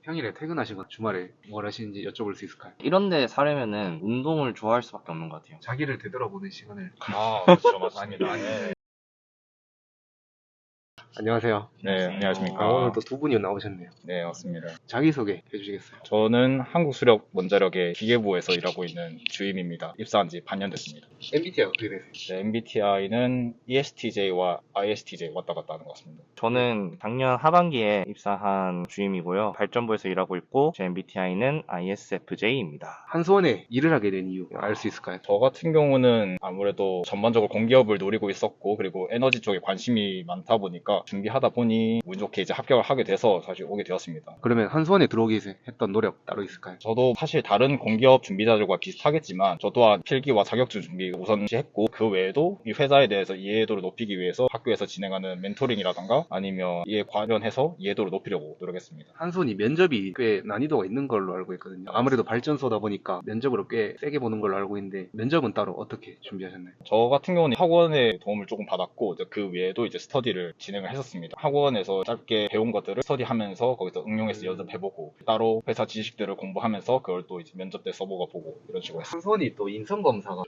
평일에 퇴근하시거나 주말에 뭘 하시는지 여쭤볼 수 있을까요? 이런데 사려면은 운동을 좋아할 수밖에 없는 것 같아요. 자기를 되돌아보는 시간을. 그렇죠. 맞습니다. 많이 네. 안녕하세요. 네, 안녕하십니까. 오늘 또 두 분이 나오셨네요. 네, 맞습니다. 자기소개 해주시겠어요? 저는 한국수력원자력의 기계부에서 일하고 있는 주임입니다. 입사한 지 반년 됐습니다. MBTI가 어떻게 되세요? 네, MBTI는 ESTJ와 ISTJ 왔다 갔다 하는 것 같습니다. 저는 작년 하반기에 입사한 주임이고요. 발전부에서 일하고 있고 제 MBTI는 ISFJ입니다. 한수원에 일을 하게 된 이유 알 수 있을까요? 저 같은 경우는 아무래도 전반적으로 공기업을 노리고 있었고, 그리고 에너지 쪽에 관심이 많다 보니까 준비하다 보니 운 좋게 이제 합격을 하게 돼서 사실 오게 되었습니다. 그러면 한수원에 들어오기 위해서 했던 노력 따로 있을까요? 저도 사실 다른 공기업 준비자들과 비슷하겠지만 저 또한 필기와 자격증 준비 우선시했고, 그 외에도 이 회사에 대해서 이해도를 높이기 위해서 학교에서 진행하는 멘토링이라던가 아니면 이에 관련해서 이해도를 높이려고 노력했습니다. 한수원이 면접이 꽤 난이도가 있는 걸로 알고 있거든요. 아무래도 발전소다 보니까 면접으로 꽤 세게 보는 걸로 알고 있는데 면접은 따로 어떻게 준비하셨나요? 저 같은 경우는 학원의 도움을 조금 받았고, 이제 그 외에도 이제 스터디를 진행을 했었습니다. 학원에서 짧게 배운 것들을 스터디하면서 거기서 응용해서 연습해보고, 따로 회사 지식들을 공부하면서 그걸 또 이제 면접 때 써보고 보고 이런 식으로 했습니다. 한수원이 또 인성검사가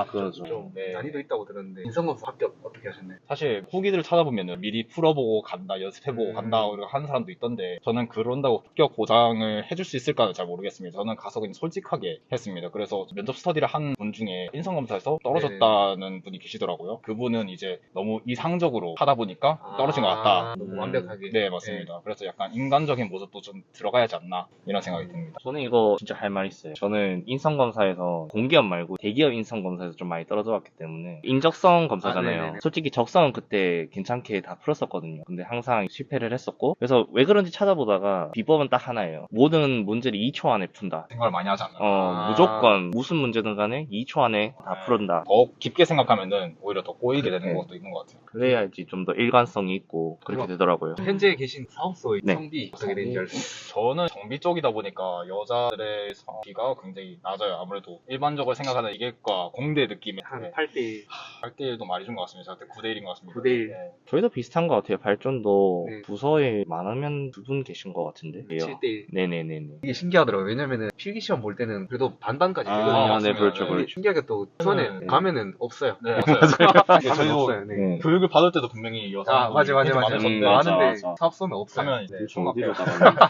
그렇죠. 좀 네. 난이도 있다고 들었는데 인성검사 합격 어떻게 하셨나요? 사실 후기들 찾아보면 미리 풀어보고 간다, 연습해보고 간다 이렇게 하는 사람도 있던데, 저는 그런다고 합격 보장을 해줄 수 있을까는 잘 모르겠습니다. 저는 가서 그냥 솔직하게 했습니다. 그래서 면접 스터디를 한 분 중에 인성검사에서 떨어졌다는 분이 계시더라고요. 그분은 이제 너무 이상적으로 하다 보니까 떨어진 것 같다. 너무 완벽하게. 네, 맞습니다. 그래서 약간 인간적인 모습도 좀 들어가야지 않나 이런 생각이 듭니다. 저는 이거 진짜 할 말 있어요. 저는 인성검사에서 공기업 말고 대기업 인성검사에서 좀 많이 떨어져 왔기 때문에 인적성 검사잖아요. 네네네. 솔직히 적성은 그때 괜찮게 다 풀었었거든요. 근데 항상 실패를 했었고, 그래서 왜 그런지 찾아보다가 비법은 딱 하나예요. 모든 문제를 2초 안에 푼다. 생각을 많이 하지 않나. 무조건 무슨 문제든 간에 2초 안에 다 풀은다. 더 깊게 생각하면은 오히려 더 꼬이게 되는 네. 것도 있는 것 같아요. 그래야지 좀 더 일관성이 있고 그렇게 되더라고요. 현재 계신 사업소의 네. 성비 어떻게 되는지 알 수 있어요? 저는 정비 쪽이다 보니까 여자들의 성비가 굉장히 낮아요. 아무래도 일반적으로 생각하는 이계과 공대 느낌의 한 8대 8대1도 많이 준 것 같습니다. 저한테 9대1인 것 같습니다. 9대1. 네. 저희도 비슷한 것 같아요. 발전도 네. 부서에 많으면 두 분 계신 것 같은데. 7대1. 네네네네. 이게 신기하더라고요. 왜냐면은 필기시험 볼 때는 그래도 반반까지 되거든요. 네, 맞습니다. 그렇죠, 네. 근데 그렇죠. 신기하게 또 수원에 네. 가면은 없어요. 네, 맞아요. 가면 저희도 없어요. 네. 네. 교육을 받을 때도 분명히 여자 맞아. 많으셨는데 맞아, 많은데 맞아. 사업소는 없어요. 가면 이제 그렇죠. 총각해요. 어디로다가.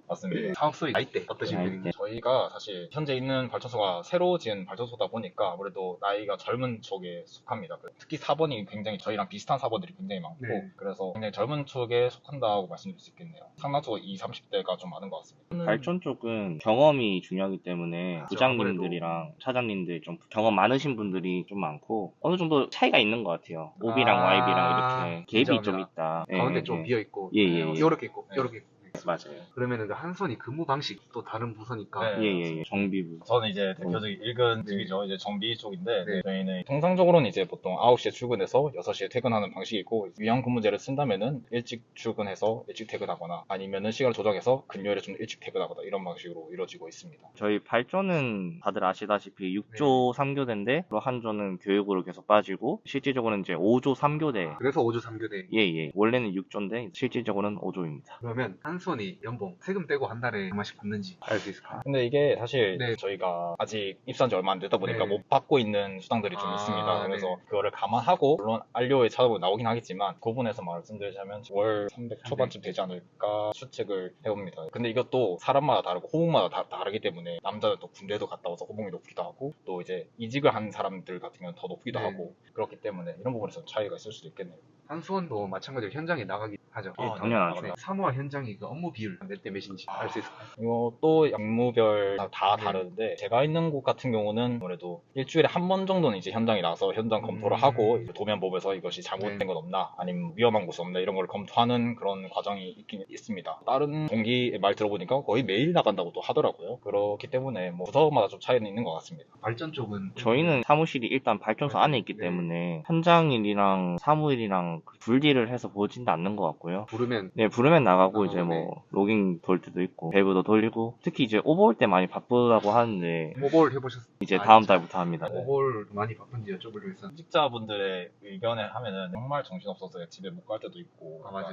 맞습니다. 사업소의 나이대 어떠신 나이대. 분인가요? 저희가 사실 현재 있는 발전소가 새로 지은 발전소다 보니까 아무래도 나이가 젊은 쪽에 속합니다. 특히 4번이 굉장히 저희랑 비슷한 4번들이 굉장히 많고, 네. 그래서 굉장히 젊은 쪽에 속한다고 말씀드릴 수 있겠네요. 상당적으로 20, 30대가 좀 많은 것 같습니다. 발전 쪽은 경험이 중요하기 때문에 그렇죠. 부장님들이랑 차장님들 좀 경험 많으신 분들이 좀 많고 어느 정도 차이가 있는 것 같아요. OB랑 아, Y랑 이렇게 갭이 좀 인정합니다. 있다. 가운데 예, 좀 예. 비어 있고 예, 예, 예. 요렇게 있고 네. 요렇게 있고. 맞아요. 그러면은 그 한선이 근무 방식 또 다른 부서니까 네. 예예예. 정비부. 저는 이제 대표적인 일근 네. 직이죠. 이제 정비 쪽인데, 네. 저희는 통상적으로는 이제 보통 9시에 출근해서 6시에 퇴근하는 방식이고, 위험 근무제를 쓴다면은 일찍 출근해서 일찍 퇴근하거나 아니면은 시간을 조정해서 금요일에 좀 일찍 퇴근하거나 이런 방식으로 이루어지고 있습니다. 저희 발전은 다들 아시다시피 6조 3교대인데 한 조는 교육으로 계속 빠지고 실질적으로는 이제 5조 3교대. 그래서 5조 3교대. 예예. 원래는 6조인데 실질적으로는 5조입니다. 그러면 한선이 연봉 세금 떼고 한 달에 얼마씩 받는지 알 수 있을까요? 근데 이게 사실 네. 저희가 아직 입사한 지 얼마 안 되다 보니까 네. 못 받고 있는 수당들이 좀 아, 있습니다. 그래서 네. 그거를 감안하고, 물론 안료에 찾아보면 나오긴 하겠지만 그 부분에서 말씀드리자면 월 300 초반쯤 되지 않을까 추측을 해봅니다. 근데 이것도 사람마다 다르고 호봉마다 다르기 때문에, 남자는 또 군대도 갔다 와서 호봉이 높기도 하고, 또 이제 이직을 한 사람들 같은 경우는 더 높기도 네. 하고, 그렇기 때문에 이런 부분에서 차이가 있을 수도 있겠네요. 한수원도 마찬가지로 현장에 나가기 하죠. 예, 당연하죠. 네. 사무와 현장이 그 업무 비율 몇 대 몇인지 알 수 있을까요? 이것도 약무별 다 네. 다르는데, 제가 있는 곳 같은 경우는 아무래도 일주일에 한 번 정도는 이제 현장에 나가서 현장 검토를 하고, 이제 도면 보면서 이것이 잘못된 네. 건 없나, 아니면 위험한 곳이 없나, 이런 걸 검토하는 그런 과정이 있긴 있습니다. 다른 동기의 말 들어보니까 거의 매일 나간다고 또 하더라고요. 그렇기 때문에 뭐 부서마다 좀 차이는 있는 것 같습니다. 발전 쪽은 저희는 사무실이 일단 발전소 안에 있기 네. 때문에 현장일이랑 사무일이랑 분리를 해서 보진 않는 것 같고 있고요. 부르면 네, 부르면 나가고 이제 네. 뭐 로깅 돌 때도 있고 밸브도 돌리고 특히 이제 오버올 때 많이 바쁘다고 하는데 오버올 해보셨어요? 이제 다음 달부터 합니다. 네. 오버올 많이 바쁜지 여쭤보려고 했었는데. 취직자분들의 의견에 하면은 정말 정신없어서 집에 못 갈 때도 있고. 맞아.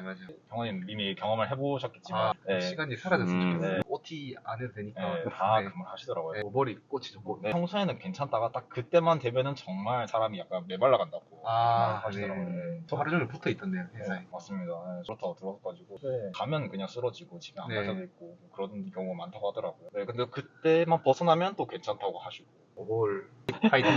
형님 이미 경험을 해보셨겠지만 아, 네. 시간이 사라졌으면 음. 좋겠어요. 네. OT 안 해도 되니까. 네, 다 네. 그걸 하시더라고요. 오버올이 꽃이 좋고. 네, 평소에는 괜찮다가 딱 그때만 되면은 정말 사람이 약간 메말라 간다고 아, 하시더라고요. 네. 네. 저 하루 종일 붙어 있던데요, 회사에. 네, 맞습니다. 네, 그렇다고 들어가가지고 가면 그냥 쓰러지고 집에 안 네. 갈 때도 있고 그런 경우가 많다고 하더라고요. 네, 근데 그때만 벗어나면 또 괜찮다고 하시고. 오버올 파이팅.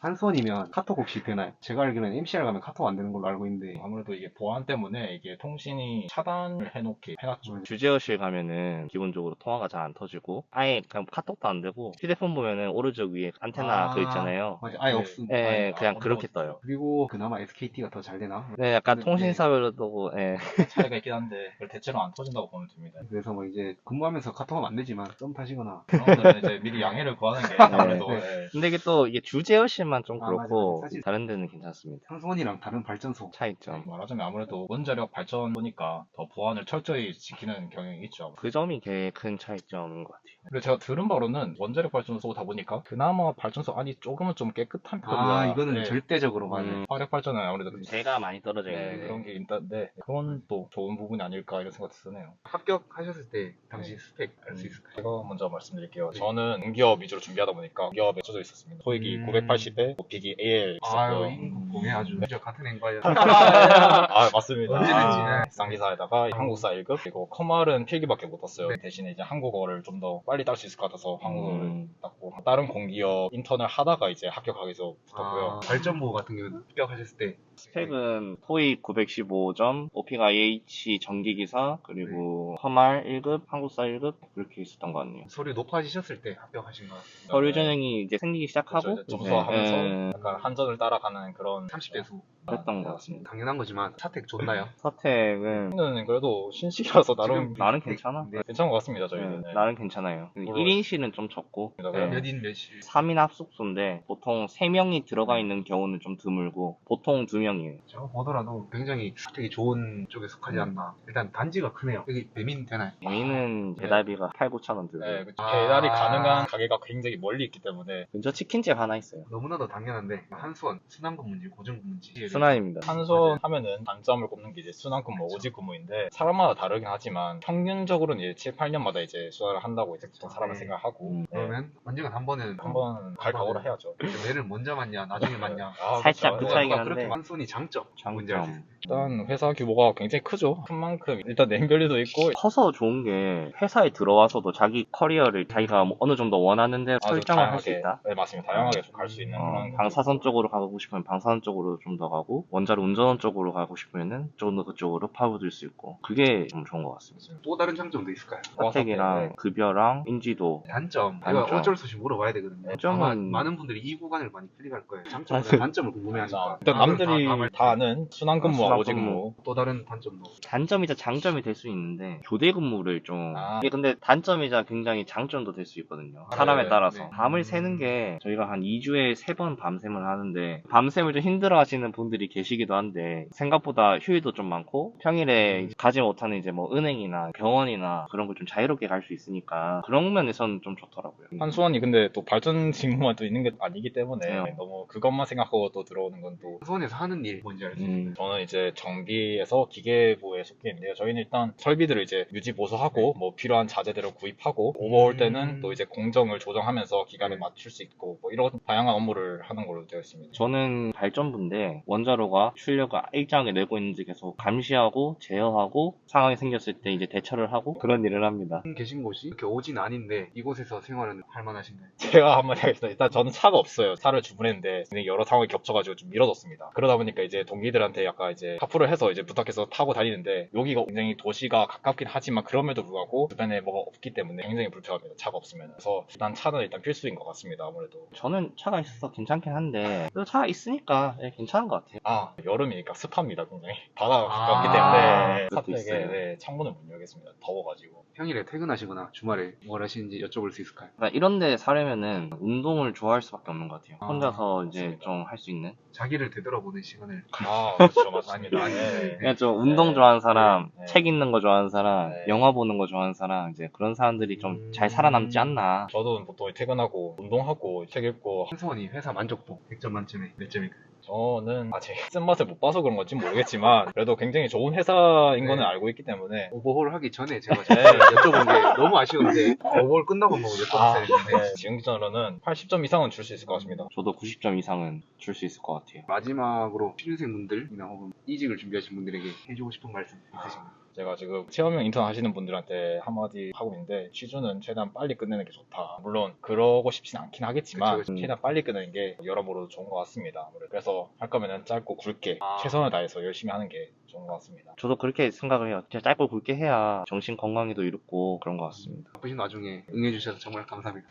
한손이면 카톡 혹시 되나요? 제가 알기로는 MCR 가면 카톡 안 되는 걸로 알고 있는데. 아무래도 이게 보안 때문에 이게 통신이 차단을 해놨죠. 주제어실 가면은 기본적으로 통화가 잘 안 터지고 아예 그냥 카톡도 안 되고 휴대폰 보면은 오른쪽 위에 안테나 그 있잖아요. 맞아, 아예 네. 없음. 예, 그냥 아, 그렇게 어려웠어요. 떠요. 그리고 그나마 SKT가 더 잘 되나? 네, 약간 근데, 통신사별로도 예. 차이가 있긴 한데 그걸 대체로 안 터진다고 보면 됩니다. 그래서 뭐 이제 근무하면서 카톡하면 안 되지만 썸 타시거나. 그런 거는 이제 미리 양해를 구하는 게 아무래도 네. 네. 근데 이게 또 이게 주제어실만 좀 아, 그렇고 맞아. 사실- 다른 데는 괜찮습니다. 한손이랑 다른 발전소. 차이점. 말하자면 아무래도 원자력 발전 보니까 더 보안을 철저히 지키는 경향이 있죠. 그 점이 되게 큰 차이점인 것 같아요. 그리고 제가 들은 바로는 원자력 발전소다 보니까 그나마 발전소 안이 조금은 좀 깨끗한 편이다. 아, 이거는 네. 절대적으로 맞아요. 화력 발전은 아무래도 제가 많이 떨어져 네, 있는데 그런 게 있는데 그건 또 좋은 부분이 아닐까 이런 생각이 드네요. 합격하셨을 때 당시 스펙 알 수 있을까요? 제가 먼저 말씀드릴게요. 네. 저는 공기업 위주로 준비하다 보니까 공기업에 젖어 있었습니다. 토익이 980에 비기 AL 있었고요. 인공공에 아주 진짜 같은 앵과예요. 아, 맞습니다. 언제든지. 쌍기사에다가 한국사 1급 그리고 커말은 필기밖에 못 땄어요. 네. 대신에 이제 한국어를 좀 더 빨리 딸 수 있을 것 같아서 한국어를 땄고 다른 공기업 인턴을 하다가 이제 합격하기 위해서 붙었고요. 발전부 같은 경우는 합격하셨을 때 스펙은 토익 915점, 오픽 IH 전기기사, 그리고 허말 1급, 한국사 1급 그렇게 있었던 것 같네요. 서류 높아지셨을 때 합격하신 것 같습니다. 서류 전형이 이제 생기기 시작하고 그렇죠, 이제 점수화하면서 예, 약간 한전을 따라가는 그런 30대 수. 그랬던 것 같습니다. 당연한 거지만 사택 좋나요? 서택은 저희는 그래도 신식이라서 나름 나는 괜찮아. 네. 괜찮은 것 같습니다. 저희는. 네, 나는 괜찮아요. 물론- 1인실은 좀 적고 네. 몇인 몇실? 3인 합숙소인데 보통 3명이 들어가 있는 경우는 좀 드물고 보통 2명이에요. 제가 보더라도 굉장히 사택이 좋은 쪽에 속하지 않나. 일단 단지가 크네요. 여기 배민 되나요? 여기는 네. 배달비가 8, 9천 원 들고 네, 아. 배달이 가능한 가게가 굉장히 멀리 있기 때문에 근처 치킨집 하나 있어요. 너무나도 당연한데 한수원 순환근무인지 고정근무인지 순환입니다. 한수원 하면은 단점을 꼽는 게 이제 순환근무, 그쵸. 오직 근무인데 사람마다 다르긴 하지만 평균적으로는 이제 7, 8년마다 이제 수화를 한다고 이제 보통 사람은 네. 생각하고 네. 그러면 언젠가 한 번은 한번 갈 각오를 해야죠. 얘를 먼저 맞냐 나중에 맞냐. 아, 살짝 그렇죠. 그 차이긴 누가 그렇게 한데 한순이 장점 뭔지 알 수 있어요. 일단 회사 규모가 굉장히 크죠. 큰 만큼 일단 냉별리도 있고 커서 좋은 게 회사에 들어와서도 자기 커리어를 자기가 뭐 어느 정도 원하는 대로 아주 설정을 할 수 다양하게, 있다. 네, 맞습니다. 다양하게 갈 수 있는 그런 방사선 쪽으로 가고 싶으면 방사선 쪽으로 좀 더 가고 원자로 운전원 쪽으로 가고 싶으면은 좀 더 그쪽으로 파고들 수 있고 그게 좀 좋은 것 같습니다. 또 다른 장점도 있을까요? 사택이랑 네. 급여랑 인지도 단점. 단점. 이거 어쩔 수 없이 물어봐야 되거든요. 단점은- 아마 많은 분들이 이 구간을 많이 클릭할 거예요. 장점보다 맞아요. 단점을 궁금해하니까. 일단 남들이 다 다 아는 순환근무와 순환근무. 오직근무. 또 다른 단점도. 단점이자 장점이 될 수 있는데 교대 근무를 좀 아. 이게 근데 단점이자 굉장히 장점도 될 수 있거든요. 아, 사람에 네, 따라서 네. 밤을 새는 게 저희가 한 2주에 3번 밤샘을 하는데 밤샘을 좀 힘들어 하시는 분들이 계시기도 한데 생각보다 휴일도 좀 많고 평일에 가지 못하는 이제 뭐 은행이나 병원이나 그런 걸 좀 자유롭게 갈 수 있으니까 그런 면에서는 좀 좋더라고요. 한수원이 근데 또 발전 직무만 또 있는 게 아니기 때문에 네. 너무 그것만 생각하고 또 들어오는 건 또 수원에서 하는 일 뭔지 알 수 있어요. 저는 이제 정비에서 기계부에 속해 있는데요. 저희는 일단 설비들을 이제 유지 보수하고 뭐 필요한 자재들을 구입하고 오버올 때는 또 이제 공정을 조정하면서 기간을 맞출 수 있고 뭐 이런 다양한 업무를 하는 걸로 되어 있습니다. 저는 발전부인데 원자로가 출력을 일정하게 내고 있는지 계속 감시하고 제어하고 상황이 생겼을 때 이제 대처를 하고 그런 일을 합니다. 계신 곳이 이렇게 오진 아닌데 이곳에서 생활은 할 만하신가요? 제가 한마디 하겠습니다. 일단 저는 차가 없어요. 차를 주문했는데 굉장히 여러 상황이 겹쳐가지고 좀 미뤄졌습니다. 그러다 보니까 이제 동기들한테 약간 이제 카풀을 해서 이제 부탁해서 타고 다니는데 여기가 굉장히 도시가 가깝긴 하지만 그럼에도 불구하고 주변에 뭐가 없기 때문에 굉장히 불편합니다. 차가 없으면. 그래서 일단 차는 일단 필수인 것 같습니다. 아무래도. 저는 차가 있어서 괜찮긴 한데 그래도 차가 있으니까 괜찮은 것 같아요. 같아요. 아, 여름이니까 습합니다, 굉장히. 바다가 아, 가깝기 때문에 그것도 습하게 있어요. 네, 창문을 못 열겠습니다. 더워가지고. 평일에 퇴근하시거나 주말에 뭘 하시는지 여쭤볼 수 있을까요? 그러니까 이런 데 사려면은 운동을 좋아할 수밖에 없는 것 같아요. 아, 혼자서 이제 맞습니다. 좀 할 수 있는. 자기를 되돌아보는 시간을. 아, 그렇죠. 맞습니다. 네. 그냥 좀 운동 좋아하는 사람, 네. 책 읽는 거 좋아하는 사람, 네. 영화 보는 거 좋아하는 사람, 이제 그런 사람들이 좀 잘 살아남지 않나. 저도 보통 퇴근하고 운동하고 책 읽고 한수원이 회사 만족도 100점 만점에 몇 점일까요? 저는 아직 쓴맛을 못 봐서 그런 건지 모르겠지만 그래도 굉장히 좋은 회사인 거는 네. 알고 있기 때문에 오버홀 하기 전에 제가 여쭤본 게 너무 아쉬운데 오버홀 끝나고 뭐 여쭤봤어야 했는데 네, 지금 기준으로는 80점 이상은 줄 수 있을 것 같습니다. 저도 90점 이상은 줄 수 있을 것 같아요. 마지막으로 취준생분들이나 혹은 이직을 준비하신 분들에게 해주고 싶은 말씀 있으신가요? 제가 지금 체험형 인턴 하시는 분들한테 한마디 하고 있는데 취준은 최대한 빨리 끝내는 게 좋다. 물론 그러고 싶진 않긴 하겠지만 그쵸, 그쵸. 최대한 빨리 끝내는 게 여러모로 좋은 것 같습니다. 아무래도. 그래서 할 거면은 짧고 굵게 최선을 다해서 열심히 하는 게 좋은 것 같습니다. 저도 그렇게 생각을 해요. 진짜 짧고 굵게 해야 정신 건강에도 이롭고 그런 것 같습니다. 바쁘신 와중에 응해주셔서 정말 감사합니다.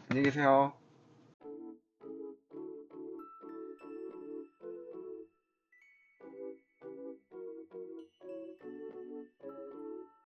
안녕히 계세요.